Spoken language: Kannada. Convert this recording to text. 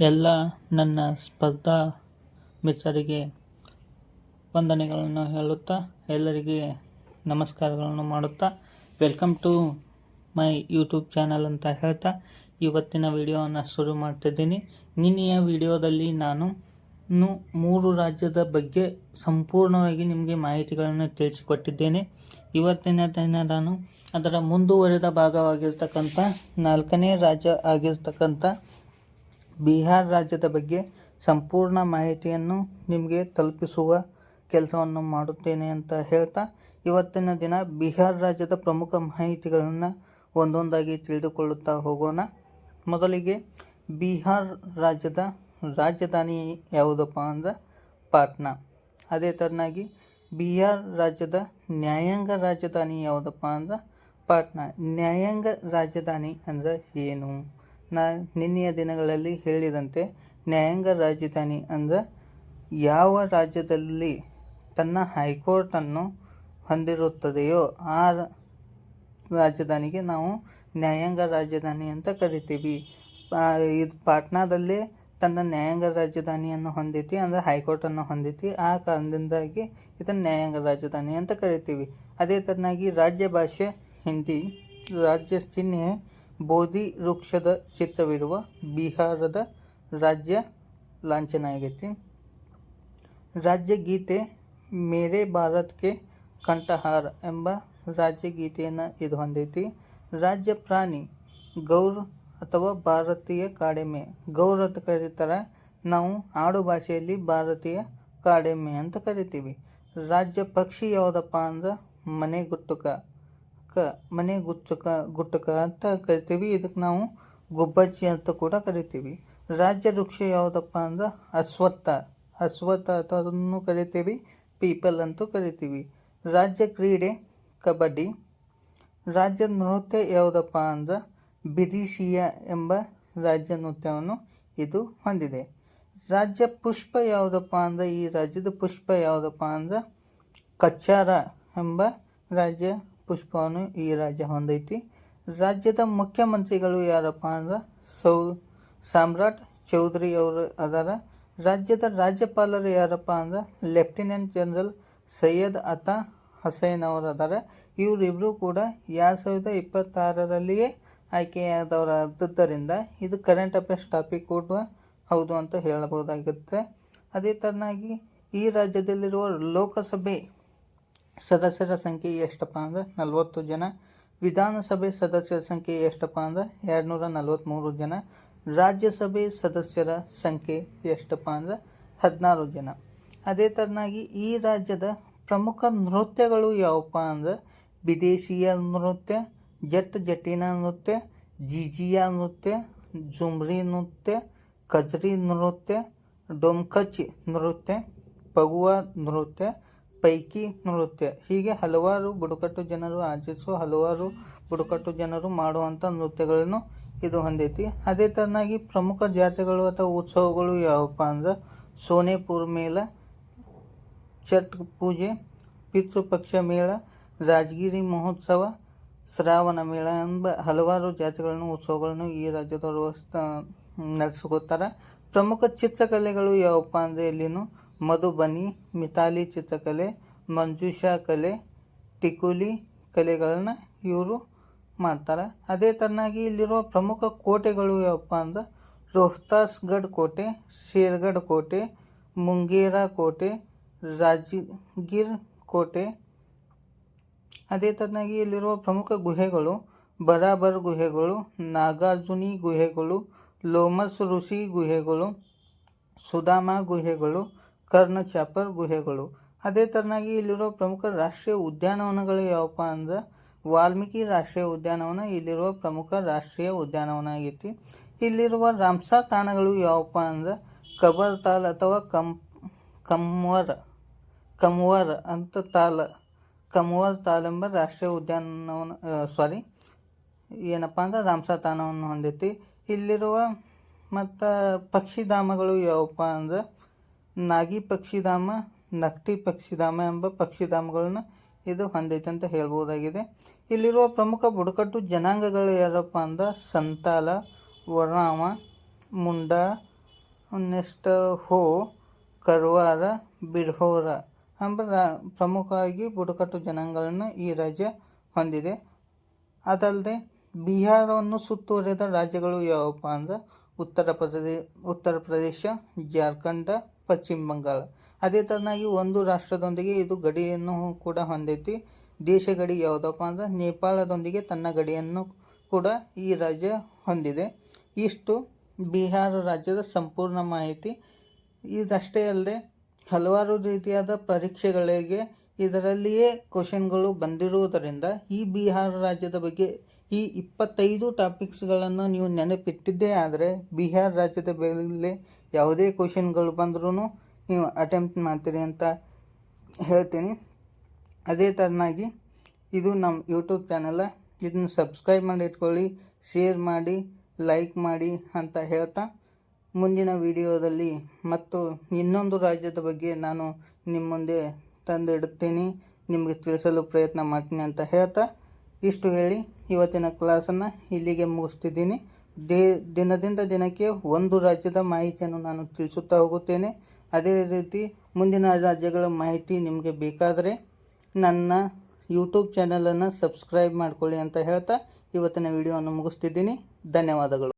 ಎಲ್ಲ ನನ್ನ ಸ್ಪರ್ಧಾ ಮಿತ್ರರಿಗೆ ವಂದನೆಗಳನ್ನು ಹೇಳುತ್ತಾ ಎಲ್ಲರಿಗೆ ನಮಸ್ಕಾರಗಳನ್ನು ಮಾಡುತ್ತಾ welcome to my YouTube channel ಅಂತ ಹೇಳ್ತಾ ಇವತ್ತಿನ ವಿಡಿಯೋವನ್ನು ಶುರು ಮಾಡ್ತಿದ್ದೀನಿ. ನಿನ್ನೆಯ ವಿಡಿಯೋದಲ್ಲಿ ನಾನು 3 ರಾಜ್ಯದ ಬಗ್ಗೆ ಸಂಪೂರ್ಣವಾಗಿ ನಿಮಗೆ ಮಾಹಿತಿಗಳನ್ನು ತಿಳಿಸಿಕೊಟ್ಟಿದ್ದೇನೆ. ಇವತ್ತಿನ ದಿನ ನಾನು ಅದರ ಮುಂದುವರೆದ ಭಾಗವಾಗಿರ್ತಕ್ಕಂಥ 4ನೇ ರಾಜ್ಯ ಆಗಿರ್ತಕ್ಕಂಥ ಬಿಹಾರ್ ರಾಜ್ಯದ ಬಗ್ಗೆ ಸಂಪೂರ್ಣ ಮಾಹಿತಿಯನ್ನು ನಿಮಗೆ ತಲುಪಿಸುವ ಕೆಲಸವನ್ನು ಮಾಡುತ್ತೇನೆ ಅಂತ ಹೇಳ್ತಾ ಇವತ್ತಿನ ದಿನ ಬಿಹಾರ್ ರಾಜ್ಯದ ಪ್ರಮುಖ ಮಾಹಿತಿಗಳನ್ನು ಒಂದೊಂದಾಗಿ ತಿಳಿದುಕೊಳ್ಳುತ್ತಾ ಹೋಗೋಣ. ಮೊದಲಿಗೆ ಬಿಹಾರ್ ರಾಜ್ಯದ ರಾಜಧಾನಿ ಯಾವುದಪ್ಪ ಅಂದರೆ ಪಾಟ್ನಾ. ಅದೇ ಥರನಾಗಿ ಬಿಹಾರ್ ರಾಜ್ಯದ ನ್ಯಾಯಾಂಗ ರಾಜಧಾನಿ ಯಾವುದಪ್ಪ ಅಂದ್ರೆ ಪಾಟ್ನಾ. ನ್ಯಾಯಾಂಗ ರಾಜಧಾನಿ ಅಂದರೆ ಏನು? ನಿನ್ನೆಯ ದಿನಗಳಲ್ಲಿ ಹೇಳಿದಂತೆ ನ್ಯಾಯಾಂಗ ರಾಜಧಾನಿ ಅಂದರೆ ಯಾವ ರಾಜ್ಯದಲ್ಲಿ ತನ್ನ ಹೈಕೋರ್ಟನ್ನು ಹೊಂದಿರುತ್ತದೆಯೋ ಆ ರಾಜಧಾನಿಗೆ ನಾವು ನ್ಯಾಯಾಂಗ ರಾಜಧಾನಿ ಅಂತ ಕರಿತೀವಿ. ಇದು ಪಾಟ್ನಾದಲ್ಲೇ ತನ್ನ ನ್ಯಾಯಾಂಗ ರಾಜಧಾನಿಯನ್ನು ಹೊಂದಿತಿ ಅಂದರೆ ಹೈಕೋರ್ಟನ್ನು ಹೊಂದಿತಿ. ಆ ಕಾರಣದಿಂದಾಗಿ ಇದನ್ನು ನ್ಯಾಯಾಂಗ ರಾಜಧಾನಿ ಅಂತ ಕರಿತೀವಿ. ಅದೇ ಥರನಾಗಿ ರಾಜ್ಯ ಭಾಷೆ ಹಿಂದಿ, ರಾಜ್ಯ ಚಿಹ್ನೆ ಬೋಧಿ ವೃಕ್ಷದ ಚಿತ್ರವಿರುವ ಬಿಹಾರದ ರಾಜ್ಯ ಲಾಂಛನ ಆಗೈತಿ. ರಾಜ್ಯ ಗೀತೆ ಮೇರೆ ಭಾರತ್ ಕೆ ಕಂಠಹಾರ ಎಂಬ ರಾಜ್ಯ ಗೀತೆಯನ್ನು ಇದು ಹೊಂದೈತಿ. ರಾಜ್ಯ ಪ್ರಾಣಿ ಗೌರ್ ಅಥವಾ ಭಾರತೀಯ ಕಾಡೆಮ್ಮೆ. ಗೌರ್ ಅಂತ ಕರೀತಾರೆ, ನಾವು ಆಡು ಭಾಷೆಯಲ್ಲಿ ಭಾರತೀಯ ಕಾಡೆಮ್ಮೆ ಅಂತ ಕರಿತೀವಿ. ರಾಜ್ಯ ಪಕ್ಷಿ ಯಾವುದಪ್ಪ ಅಂದ್ರೆ ಗುಟ್ಟುಕ ಅಂತ ಕರಿತೀವಿ. ಇದಕ್ಕೆ ನಾವು ಗುಬ್ಬಚ್ಚಿ ಅಂತ ಕೂಡ ಕರಿತೀವಿ. ರಾಜ್ಯ ವೃಕ್ಷ ಯಾವುದಪ್ಪ ಅಂದ್ರೆ ಅಶ್ವತ್ಥ ಅದನ್ನು ಕರಿತೀವಿ, ಪೀಪಲ್ ಅಂತೂ ಕರಿತೀವಿ. ರಾಜ್ಯ ಕ್ರೀಡೆ ಕಬಡ್ಡಿ. ರಾಜ್ಯ ನೃತ್ಯ ಯಾವುದಪ್ಪ ಅಂದ್ರೆ ಬಿದಿಶಿಯಾ ಎಂಬ ರಾಜ್ಯ ನೃತ್ಯವನ್ನು ಇದು ಹೊಂದಿದೆ. ರಾಜ್ಯ ಪುಷ್ಪ ಯಾವುದಪ್ಪ ಅಂದ್ರೆ ಈ ರಾಜ್ಯದ ಪುಷ್ಪ ಯಾವುದಪ್ಪ ಅಂದ್ರೆ ಕಚ್ಚಾರ ಎಂಬ ರಾಜ್ಯ ಪುಷ್ಪವನ್ನು ಈ ರಾಜ್ಯ ಹೊಂದೈತಿ. ರಾಜ್ಯದ ಮುಖ್ಯಮಂತ್ರಿಗಳು ಯಾರಪ್ಪ ಅಂದ್ರೆ ಸಾಮ್ರಾಟ್ ಚೌಧರಿ ಅವರು ಅದರ. ರಾಜ್ಯದ ರಾಜ್ಯಪಾಲರು ಯಾರಪ್ಪ ಅಂದ್ರೆ ಲೆಫ್ಟಿನೆಂಟ್ ಜನರಲ್ ಸೈಯದ್ ಅತಾ ಹಸೈನ್ ಅವರು ಅದರ. ಇವರಿಬ್ಬರು ಕೂಡ 2026ರಲ್ಲಿಯೇ ಆಯ್ಕೆಯಾದವರಾದ್ದರಿಂದ ಇದು ಕರೆಂಟ್ ಅಫೇರ್ಸ್ ಟಾಪಿಕ್ ಕೂಡ ಹೌದು ಅಂತ ಹೇಳಬಹುದಾಗುತ್ತೆ. ಅದೇ ಥರನಾಗಿ ಈ ರಾಜ್ಯದಲ್ಲಿರುವ ಲೋಕಸಭೆ ಸದಸ್ಯರ ಸಂಖ್ಯೆ ಎಷ್ಟಪ್ಪ ಅಂದ್ರೆ 40 ಜನ. ವಿಧಾನಸಭೆ ಸದಸ್ಯರ ಸಂಖ್ಯೆ ಎಷ್ಟಪ್ಪ ಅಂದ್ರೆ 243 ಜನ. ರಾಜ್ಯಸಭೆ ಸದಸ್ಯರ ಸಂಖ್ಯೆ ಎಷ್ಟಪ್ಪ ಅಂದ್ರೆ 16 ಜನ. ಅದೇ ಥರನಾಗಿ ಈ ರಾಜ್ಯದ ಪ್ರಮುಖ ನೃತ್ಯಗಳು ಯಾವಪ್ಪ ಅಂದ್ರೆ ವಿದೇಶಿಯ ನೃತ್ಯ, ಜಟ್ಟಿನ ನೃತ್ಯ, ಜಿಜಿಯಾ ನೃತ್ಯ, ಝುಮ್ರಿ ನೃತ್ಯ, ಕಜ್ರಿ ನೃತ್ಯ, ಡೊಂಕಚ್ ನೃತ್ಯ, ಪಗುವಾ ನೃತ್ಯ, ಪೈಕಿ ನೃತ್ಯ. ಹೀಗೆ ಹಲವಾರು ಬುಡಕಟ್ಟು ಜನರು ಆಚರಿಸುವ ಹಲವಾರು ಬುಡಕಟ್ಟು ಜನರು ಮಾಡುವಂಥ ನೃತ್ಯಗಳನ್ನು ಇದು ಹೊಂದೈತಿ. ಅದೇ ಥರನಾಗಿ ಪ್ರಮುಖ ಜಾತ್ರೆಗಳು ಅಥವಾ ಉತ್ಸವಗಳು ಯಾವಪ್ಪ ಅಂದ್ರೆ ಸೋನೆಪುರ್ ಮೇಳ, ಛಟ್ ಪೂಜೆ, ಪಿತೃಪಕ್ಷ ಮೇಳ, ರಾಜಗಿರಿ ಮಹೋತ್ಸವ, ಶ್ರಾವಣ ಮೇಳ ಎಂಬ ಹಲವಾರು ಜಾತ್ರೆಗಳನ್ನು ಉತ್ಸವಗಳನ್ನು ಈ ರಾಜ್ಯದವರು ನಡೆಸ್ಕೋತಾರೆ. ಪ್ರಮುಖ ಚಿತ್ರಕಲೆಗಳು ಯಾವಪ್ಪ ಅಂದರೆ ಇಲ್ಲಿನೂ ಮಧುಬನಿ, ಮಿತಾಲಿ ಚಿತ್ರಕಲೆ, ಮಂಜೂಷಾ ಕಲೆ, ಟಿಕುಲಿ ಕಲೆಗಳನ್ನು ಇವರು ಮಾಡ್ತಾರೆ. ಅದೇ ಥರನಾಗಿ ಇಲ್ಲಿರುವ ಪ್ರಮುಖ ಕೋಟೆಗಳು ಯಾವಪ್ಪ ಅಂದ್ರೆ ರೋಹ್ತಾಸ್ಗಢ್ ಕೋಟೆ, ಶೇರ್ಗಢ್ ಕೋಟೆ, ಮುಂಗೇರಾ ಕೋಟೆ, ರಾಜಗಿರ್ ಕೋಟೆ. ಅದೇ ಥರನಾಗಿ ಇಲ್ಲಿರುವ ಪ್ರಮುಖ ಗುಹೆಗಳು ಬರಾಬರ್ ಗುಹೆಗಳು, ನಾಗಾರ್ಜುನಿ ಗುಹೆಗಳು, ಲೋಮಸ್ ಋಷಿ ಗುಹೆಗಳು, ಸುಧಾಮ ಗುಹೆಗಳು, ಕರ್ಣಚಾಪರ್ ಗುಹೆಗಳು. ಅದೇ ಥರನಾಗಿ ಇಲ್ಲಿರುವ ಪ್ರಮುಖ ರಾಷ್ಟ್ರೀಯ ಉದ್ಯಾನವನಗಳು ಯಾವಪ್ಪ ಅಂದ್ರೆ ವಾಲ್ಮೀಕಿ ರಾಷ್ಟ್ರೀಯ ಉದ್ಯಾನವನ ಇಲ್ಲಿರುವ ಪ್ರಮುಖ ರಾಷ್ಟ್ರೀಯ ಉದ್ಯಾನವನ ಆಗೈತಿ. ಇಲ್ಲಿರುವ ರಾಮ್ಸರ್ ತಾಣಗಳು ಯಾವಪ್ಪ ಅಂದ್ರೆ ಕಬರ್ ತಾಲ್ ಅಥವಾ ಕಮ್ವರ್ ತಾಲ್ ಎಂಬ ರಾಷ್ಟ್ರೀಯ ಉದ್ಯಾನವನ ಏನಪ್ಪ ಅಂದ್ರೆ ರಾಮ್ಸರ್ ತಾಣವನ್ನು ಹೊಂದೈತಿ. ಇಲ್ಲಿರುವ ಮತ್ತು ಪಕ್ಷಿಧಾಮಗಳು ಯಾವಪ್ಪ ಅಂದ್ರೆ ನಾಗಿ ಪಕ್ಷಿಧಾಮ, ನಕ್ಟಿ ಪಕ್ಷಿಧಾಮ ಎಂಬ ಪಕ್ಷಿಧಾಮಗಳನ್ನು ಇದು ಹೊಂದೈತೆ ಅಂತ ಹೇಳ್ಬೋದಾಗಿದೆ. ಇಲ್ಲಿರುವ ಪ್ರಮುಖ ಬುಡಕಟ್ಟು ಜನಾಂಗಗಳು ಯಾರಪ್ಪ ಅಂದ್ರೆ ಸಂತಾಲ, ವರಾಮ, ಮುಂಡಾ, ನೆಕ್ಸ್ಟ್ ಹೋ, ಕರ್ವಾರ, ಬಿರ್ಹೋರ ಎಂಬ ಪ್ರಮುಖವಾಗಿ ಬುಡಕಟ್ಟು ಜನಾಂಗಗಳನ್ನು ಈ ರಾಜ್ಯ ಹೊಂದಿದೆ. ಅದಲ್ಲದೆ ಬಿಹಾರವನ್ನು ಸುತ್ತುವರಿದ ರಾಜ್ಯಗಳು ಯಾವಪ್ಪ ಅಂದ್ರೆ ಉತ್ತರ ಪ್ರದೇಶ, ಜಾರ್ಖಂಡ, ಪಶ್ಚಿಮ ಬಂಗಾಳ. ಅದೇ ಥರನಾಗಿ ಒಂದು ರಾಷ್ಟ್ರದೊಂದಿಗೆ ಇದು ಗಡಿಯನ್ನು ಕೂಡ ಹೊಂದೈತಿ. ದೇಶ ಗಡಿ ಯಾವುದಪ್ಪ ಅಂದ್ರೆ ನೇಪಾಳದೊಂದಿಗೆ ತನ್ನ ಗಡಿಯನ್ನು ಕೂಡ ಈ ರಾಜ್ಯ ಹೊಂದಿದೆ. ಇಷ್ಟು ಬಿಹಾರ ರಾಜ್ಯದ ಸಂಪೂರ್ಣ ಮಾಹಿತಿ. ಇದಷ್ಟೇ ಅಲ್ಲದೆ ಹಲವಾರು ರೀತಿಯಾದ ಪರೀಕ್ಷೆಗಳಿಗೆ ಇದರಲ್ಲಿಯೇ ಕ್ವಶನ್ಗಳು ಬಂದಿರುವುದರಿಂದ ಈ ಬಿಹಾರ ರಾಜ್ಯದ ಬಗ್ಗೆ ಈ 25 ಟಾಪಿಕ್ಸ್ಗಳನ್ನು ನೀವು ನೆನಪಿಟ್ಟಿದ್ದೇ ಆದರೆ ಬಿಹಾರ ರಾಜ್ಯದ ಮೇಲೆ ಯಾವುದೇ ಕ್ವಶನ್ಗಳು ಬಂದ್ರೂ ನೀವು ಅಟೆಂಪ್ಟ್ ಮಾಡ್ತೀರಿ ಅಂತ ಹೇಳ್ತೀನಿ. ಅದೇ ಥರನಾಗಿ ಇದು ನಮ್ಮ ಯೂಟ್ಯೂಬ್ ಚಾನಲ. ಇದನ್ನು ಸಬ್ಸ್ಕ್ರೈಬ್ ಮಾಡಿ ಇಟ್ಕೊಳ್ಳಿ, ಶೇರ್ ಮಾಡಿ, ಲೈಕ್ ಮಾಡಿ ಅಂತ ಹೇಳ್ತಾ ಮುಂದಿನ ವಿಡಿಯೋದಲ್ಲಿ ಮತ್ತು ಇನ್ನೊಂದು ರಾಜ್ಯದ ಬಗ್ಗೆ ನಾನು ನಿಮ್ಮ ಮುಂದೆ ತಂದಿಡುತ್ತೀನಿ, ನಿಮಗೆ ತಿಳಿಸಲು ಪ್ರಯತ್ನ ಮಾಡ್ತೀನಿ ಅಂತ ಹೇಳ್ತಾ ಇಷ್ಟು ಹೇಳಿ ಇವತ್ತಿನ ಕ್ಲಾಸನ್ನು ಇಲ್ಲಿಗೆ ಮುಗಿಸ್ತಿದ್ದೀನಿ. ದಿನದಿಂದ ದಿನಕ್ಕೆ ಒಂದು ರಾಜ್ಯದ ಮಾಹಿತಿಯನ್ನು ನಾನು ತಿಳಿಸುತ್ತಾ ಹೋಗುತ್ತೇನೆ. ಅದೇ ರೀತಿ ಮುಂದಿನ ರಾಜ್ಯಗಳ ಮಾಹಿತಿ ನಿಮಗೆ ಬೇಕಾದರೆ ನನ್ನ ಯೂಟ್ಯೂಬ್ ಚಾನಲನ್ನು ಸಬ್ಸ್ಕ್ರೈಬ್ ಮಾಡ್ಕೊಳ್ಳಿ ಅಂತ ಹೇಳ್ತಾ ಇವತ್ತಿನ ವಿಡಿಯೋವನ್ನು ಮುಗಿಸ್ತಿದ್ದೀನಿ. ಧನ್ಯವಾದಗಳು.